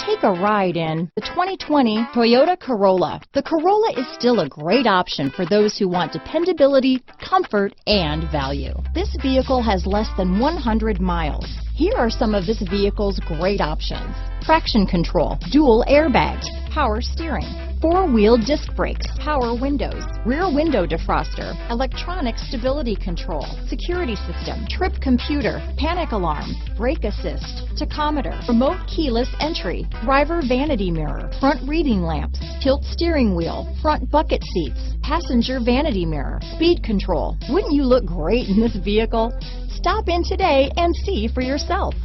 Take a ride in the 2020 Toyota Corolla. The Corolla is still a great option for those who want dependability, comfort, and value. This vehicle has less than 100 miles. Here are some of this vehicle's great options: traction control, dual airbags, power steering, four-wheel disc brakes, power windows, rear window defroster, electronic stability control, security system, trip computer, panic alarm, brake assist, tachometer, remote keyless entry, driver vanity mirror, front reading lamps, tilt steering wheel, front bucket seats, passenger vanity mirror, speed control. Wouldn't you look great in this vehicle? Stop in today and see for yourself.